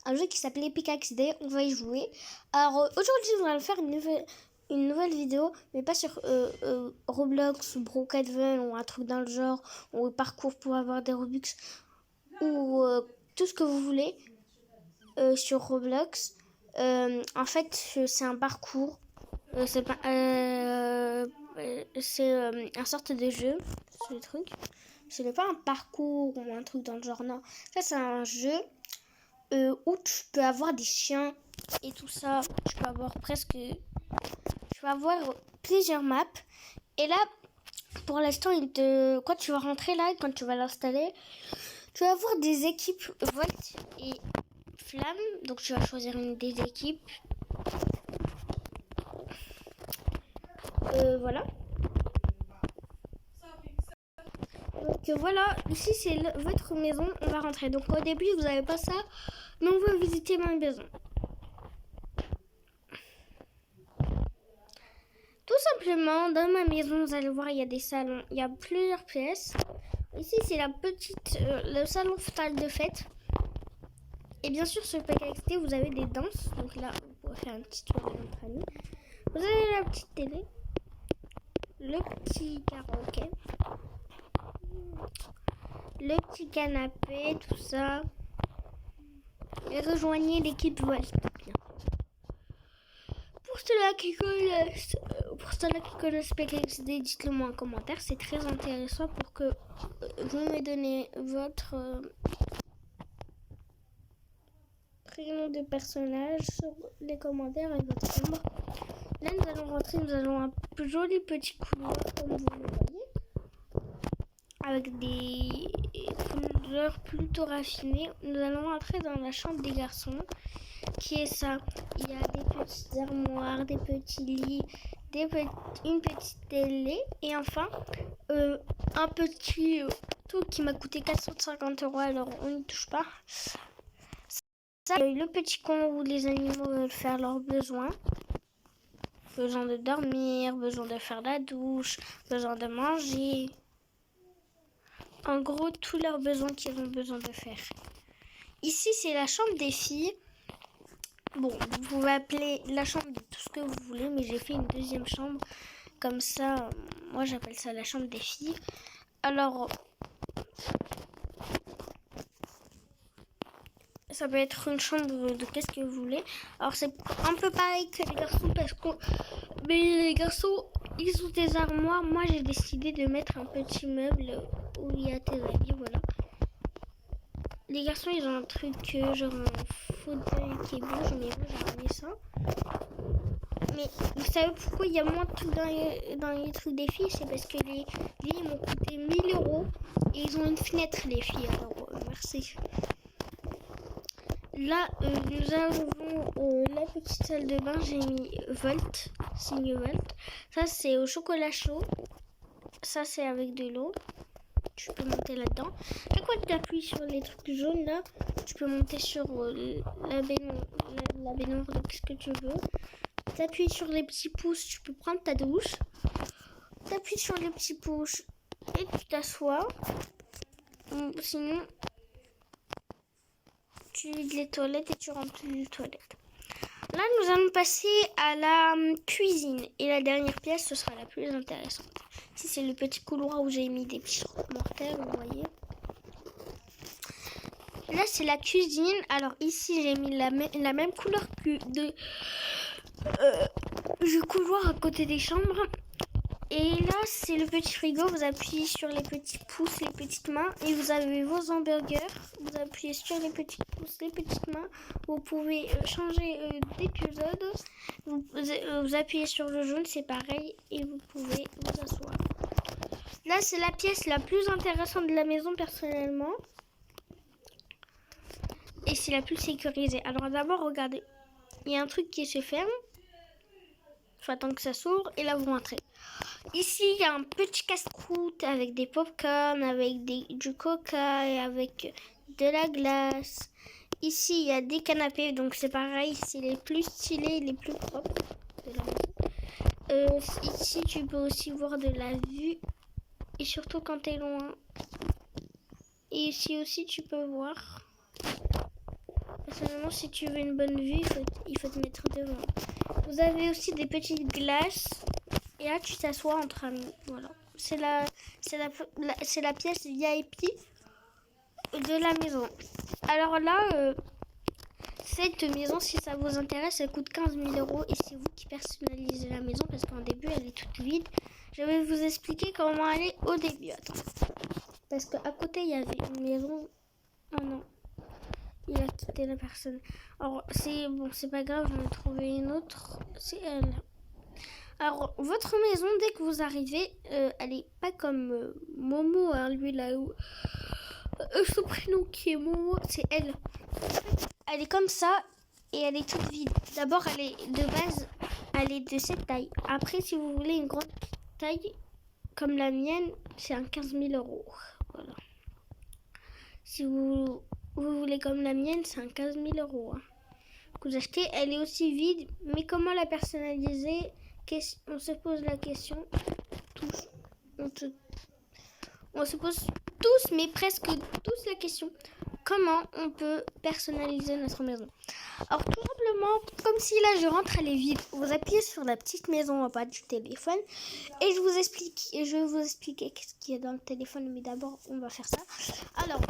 un jeu qui s'appelait Pickaxe Day. On va y jouer. Alors aujourd'hui, on va faire une nouvelle vidéo, mais pas sur Roblox ou Brookhaven ou un truc dans le genre, ou parcours pour avoir des Robux, ou tout ce que vous voulez sur Roblox. En fait, c'est un parcours. C'est un sorte de jeu, ce truc. Ce n'est pas un parcours ou un truc dans le genre, non. Ça, c'est un jeu où tu peux avoir des chiens et tout ça. Tu peux avoir plusieurs maps. Et là, pour l'instant, quand tu vas rentrer là, quand tu vas l'installer, tu vas avoir des équipes Volt et Flamme. Donc, tu vas choisir une des équipes. Voilà. Donc voilà, ici c'est votre maison, on va rentrer. Donc au début vous n'avez pas ça, mais on va visiter ma maison. Tout simplement, dans ma maison, vous allez voir, il y a des salons, il y a plusieurs pièces. Ici c'est le salon salle de fête. Et bien sûr sur PKXT vous avez des danses. Donc là vous pouvez faire un petit tour de notre ami. Vous avez la petite télé, le petit karaoké, le petit canapé, tout ça. Et rejoignez l'équipe Volt. Pour ceux-là qui connaissent PKXD, dites-le moi en commentaire. C'est très intéressant pour que vous me donnez votre prénom de personnage sur les commentaires et votre nom. Là, nous allons rentrer. Nous allons un joli petit couloir, comme vous le voyez, avec des couleurs plutôt raffinées. Nous allons rentrer dans la chambre des garçons, qui est ça. Il y a des petites armoires, des petits lits, une petite télé et enfin un petit truc qui m'a coûté 450 €. Alors on n'y touche pas. Ça, le petit coin où les animaux veulent faire leurs besoins. Besoin de dormir, besoin de faire la douche, besoin de manger. En gros, tous leurs besoins qu'ils ont besoin de faire. Ici, c'est la chambre des filles. Bon, vous pouvez appeler la chambre de tout ce que vous voulez, mais j'ai fait une deuxième chambre. Comme ça, moi j'appelle ça la chambre des filles. Alors, ça peut être une chambre de qu'est-ce que vous voulez. Alors, c'est un peu pareil que les garçons, mais les garçons, ils ont des armoires. Moi, j'ai décidé de mettre un petit meuble où il y a tes habits, voilà. Les garçons, ils ont un truc genre un fauteuil qui bouge, mais moi j'ai ramené ça. Mais vous savez pourquoi il y a moins de trucs dans les trucs des filles? C'est parce que les lits m'ont coûté 1000 € et ils ont une fenêtre, les filles. Alors merci. Là, nous avons la petite salle de bain. J'ai mis Volt, signe Volt. Ça, c'est au chocolat chaud. Ça, c'est avec de l'eau. Tu peux monter là-dedans. Chaque fois que tu appuies sur les trucs jaunes là, tu peux monter sur la baignoire de ce que tu veux. Tu appuies sur les petits pouces, tu peux prendre ta douche. Tu appuies sur les petits pouces et tu t'assois. Sinon, tu vides les toilettes et tu remplis les toilettes. Là, nous allons passer à la cuisine. Et la dernière pièce, ce sera la plus intéressante. Ici, c'est le petit couloir où j'ai mis des petits mortels, vous voyez. Là, c'est la cuisine. Alors ici, j'ai mis la même couleur que du couloir à côté des chambres. Et là, c'est le petit frigo. Vous appuyez sur les petits pouces, les petites mains. Et vous avez vos hamburgers. Vous appuyez sur les petits pouces, les petites mains. Vous pouvez changer d'épisode. Vous appuyez sur le jaune, c'est pareil. Et vous pouvez vous asseoir. Là, c'est la pièce la plus intéressante de la maison, personnellement. Et c'est la plus sécurisée. Alors d'abord, regardez. Il y a un truc qui se ferme. Il faut attendre que ça s'ouvre. Et là, vous rentrez. Ici, il y a un petit casse-croûte avec des pop-corn, avec du coca et avec de la glace. Ici, il y a des canapés. Donc c'est pareil. C'est les plus stylés, les plus propres de la maison. Ici, tu peux aussi voir de la vue. Et surtout quand tu es loin. Et ici aussi, tu peux voir. personnellement, si tu veux une bonne vue, il faut te mettre devant. Vous avez aussi des petites glaces. Et là, tu t'assois entre amis. Voilà. C'est la pièce VIP de la maison. Alors là, cette maison, si ça vous intéresse, elle coûte 15 000 €. Et c'est vous qui personnalisez la maison parce qu'en début, elle est toute vide. Je vais vous expliquer comment elle est au début. Attends. Parce qu'à côté, il y avait une maison. Oh non. Il a quitté la personne. Alors, c'est pas grave, j'en ai trouvé une autre. C'est elle. Alors, votre maison, dès que vous arrivez, elle est pas comme Momo, hein, lui là où. Son prénom qui est Momo, c'est elle. Elle est comme ça et elle est toute vide. D'abord, elle est de base, elle est de cette taille. Après, si vous voulez une grande taille comme la mienne, c'est un 15 000 €. Voilà. Si vous voulez comme la mienne, c'est un 15 000 € hein, que vous achetez. Elle est aussi vide, mais comment la personnaliser? On se pose la question. Tous. On se pose tous, mais presque tous la question. Comment on peut personnaliser notre maison? Alors tout simplement, comme si là je rentre, elle est vide. Vous appuyez sur la petite maison en bas du téléphone et je vais vous expliquer ce qu'il y a dans le téléphone. Mais d'abord, on va faire ça. Alors,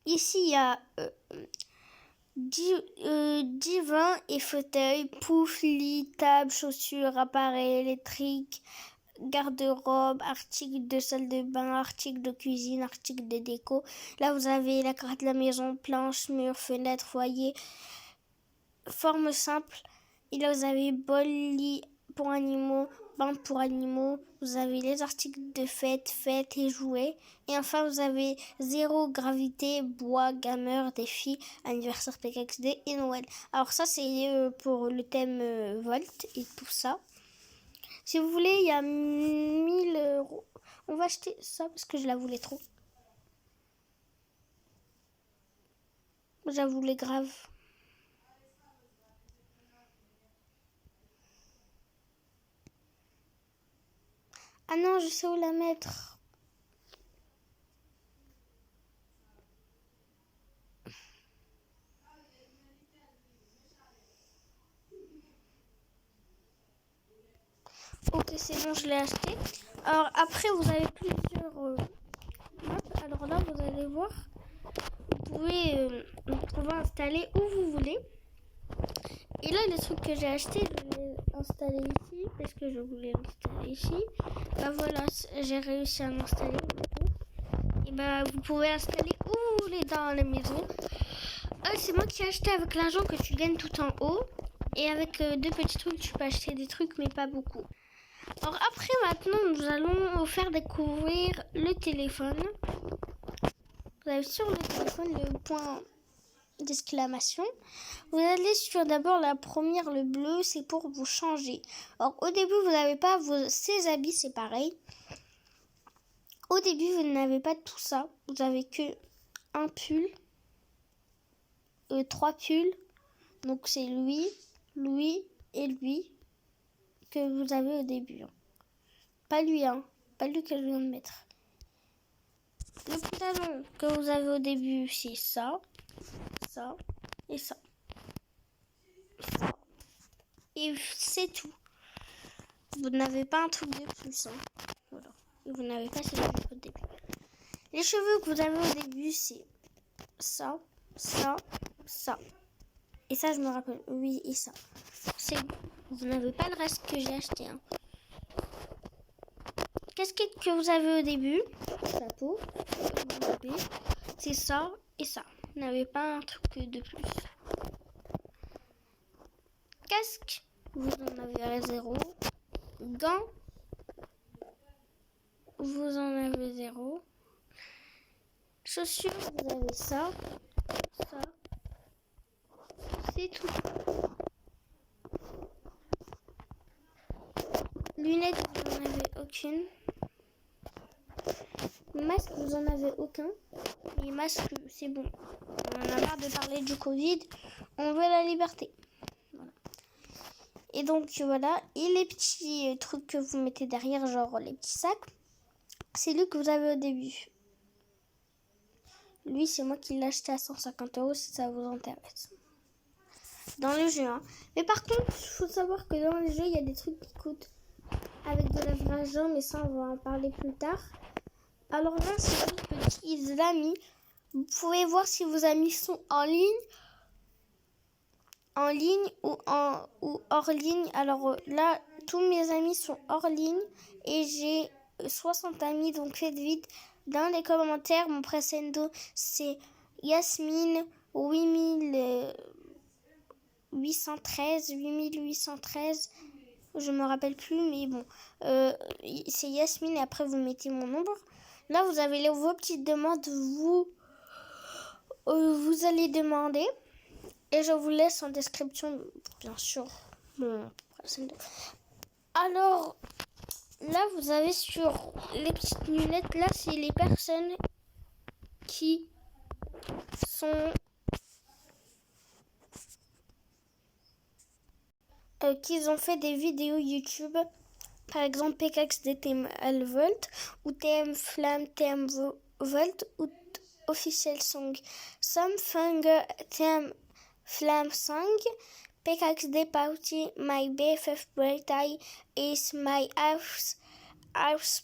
ici il y a divin et fauteuil, pouf, lit, table, chaussures, appareils électriques, garde-robe, articles de salle de bain, articles de cuisine, articles de déco. Là, vous avez la carte de la maison, planche, mur, fenêtre, foyer, forme simple. Et là, vous avez bol, lit pour animaux, bain pour animaux. Vous avez les articles de fête et jouets. Et enfin, vous avez zéro, gravité, bois, gamer, défi, anniversaire PKXD et Noël. Alors ça, c'est pour le thème Volt et tout ça. Si vous voulez, il y a 1000 €. On va acheter ça parce que je la voulais trop. Je la voulais grave. Ah non, je sais où la mettre. Ok, c'est bon, je l'ai acheté. Alors après, vous avez plusieurs maps. Alors là, vous allez voir. Vous pouvez installer où vous voulez. Et là, les trucs que j'ai achetés, je vais installer ici parce que je voulais l'installer ici. Bah voilà, j'ai réussi à l'installer. Et bah vous pouvez installer où vous voulez dans la maison. C'est moi qui ai acheté avec l'argent que tu gagnes tout en haut. Et avec deux petits trucs, tu peux acheter des trucs, mais pas beaucoup. Alors après, maintenant, nous allons vous faire découvrir le téléphone. Vous avez sur le téléphone le point d'exclamation. Vous allez sur d'abord la première, le bleu, c'est pour vous changer. Alors au début, vous n'avez pas ces habits, c'est pareil. Au début, vous n'avez pas tout ça. Vous avez que un pull, 3 pulls. Donc c'est lui et lui que vous avez au début. Pas lui, pas lui que je viens de mettre. Le pantalon que vous avez au début, c'est ça et ça. Et c'est tout. Vous n'avez pas un truc de plus. Voilà. Et vous n'avez pas ces trucs au début. Les cheveux que vous avez au début, c'est ça. Et ça, je me rappelle. Oui, et ça. C'est bon. Vous n'avez pas le reste que j'ai acheté. Casquette que vous avez au début, chapeau, c'est ça et ça. Vous n'avez pas un truc de plus. Casque, vous en avez 0. Gants, vous en avez 0. Chaussures, vous avez ça. C'est tout. Lunettes, vous n'en avez aucune. Masque, vous en avez aucun. Les masques, c'est bon. On en a marre de parler du Covid. On veut la liberté. Voilà. Et donc, voilà. Et les petits trucs que vous mettez derrière, genre les petits sacs, c'est lui que vous avez au début. Lui, c'est moi qui l'ai acheté à 150 € si ça vous intéresse. dans le jeu. Hein. Mais par contre, il faut savoir que dans le jeu, il y a des trucs qui coûtent avec de la vraie argent, mais ça, on va en parler plus tard. Alors là, c'est vos petits amis. Vous pouvez voir si vos amis sont en ligne ou hors ligne. Alors là, tous mes amis sont hors ligne et j'ai 60 amis, donc faites vite. Dans les commentaires, mon précédent, c'est Yasmine 8813. Je me rappelle plus, mais bon. C'est Yasmine et après vous mettez mon nombre. Là, vous avez vos petites demandes. Vous allez demander. Et je vous laisse en description, bien sûr, mon précédent. Alors, là, vous avez sur les petites lunettes, là, c'est les personnes qui sont... qui ont fait des vidéos YouTube. Par exemple, PKXD TM Volt, ou TM Flamme TM Volt, ou Official Song. Something TM Flamme Song. PKXD Party, my BFF birthday is my house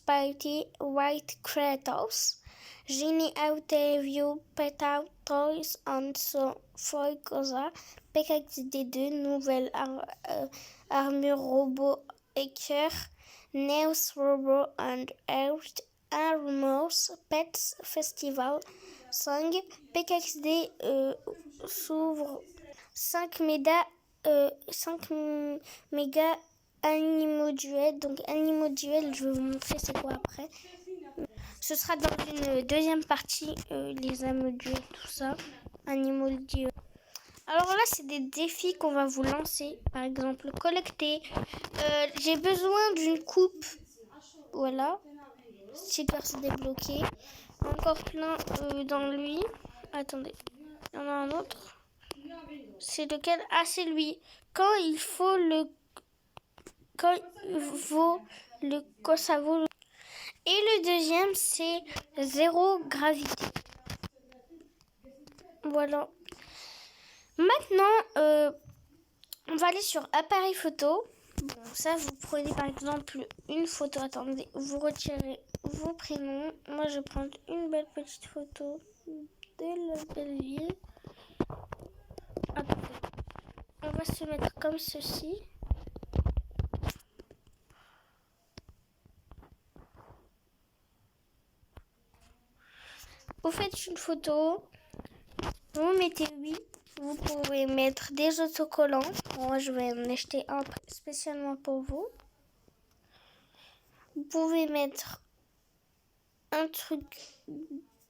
party, white Kratos. Genie out of you, pet out toys, and so Foicosa. PKXD2, nouvelle armure robot Hacker, Neos Robot and Earth Armors, Pets Festival Song. PKXD s'ouvre 5 méga Animaux Duel. Donc Animaux Duel, je vais vous montrer c'est quoi après. Ce sera dans une deuxième partie, les Animaux Duel, tout ça. Animaux Duel. Alors là, c'est des défis qu'on va vous lancer. Par exemple, collecter. J'ai besoin d'une coupe. Voilà. Sticker se débloquer. Encore plein dans lui. Attendez. Il y en a un autre. C'est lequel? Ah, c'est lui. Quand ça vaut. Et le deuxième, c'est 0 gravité. Voilà. Maintenant, on va aller sur appareil photo. Bon, ça, vous prenez par exemple une photo. Attendez, vous retirez vos prénoms. Moi, je vais prendre une belle petite photo de la belle ville. Attendez. On va se mettre comme ceci. Vous faites une photo. Vous mettez oui. Vous pouvez mettre des autocollants. Moi, je vais en acheter un spécialement pour vous. Vous pouvez mettre un truc,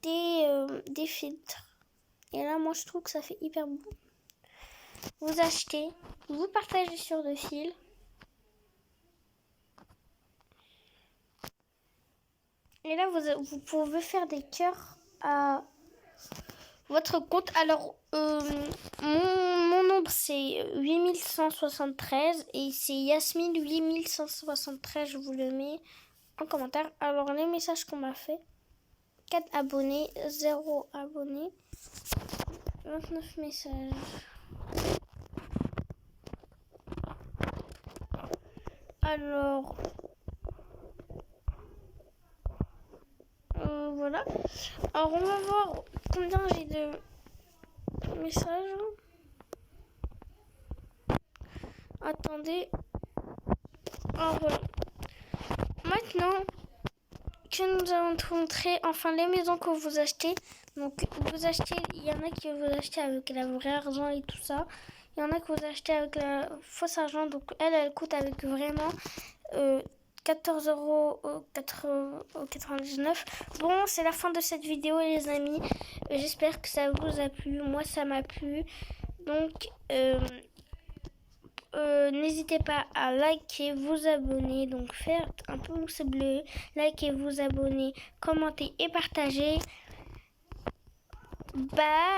des filtres. Et là, moi, je trouve que ça fait hyper beau. Vous achetez, vous partagez sur le fil. Et là, vous pouvez faire des cœurs à votre compte. Alors, mon nombre, c'est 8173 et c'est Yasmine 8173. Je vous le mets en commentaire. Alors, les messages qu'on m'a fait. 4 abonnés, 0 abonnés, 29 messages. Alors, voilà. Alors, on va voir combien j'ai de messages. Attendez. Alors, voilà. Maintenant que nous allons te montrer enfin les maisons que vous achetez. Donc, vous achetez, il y en a qui vous achetez avec la vraie argent et tout ça. Il y en a que vous achetez avec la fausse argent. Donc, elle coûte avec vraiment 14,99 €. Bon, c'est la fin de cette vidéo, les amis. J'espère que ça vous a plu. Moi, ça m'a plu. Donc, n'hésitez pas à liker, vous abonner. Donc, faire un pouce bleu, liker, vous abonner, commenter et partager. Bye!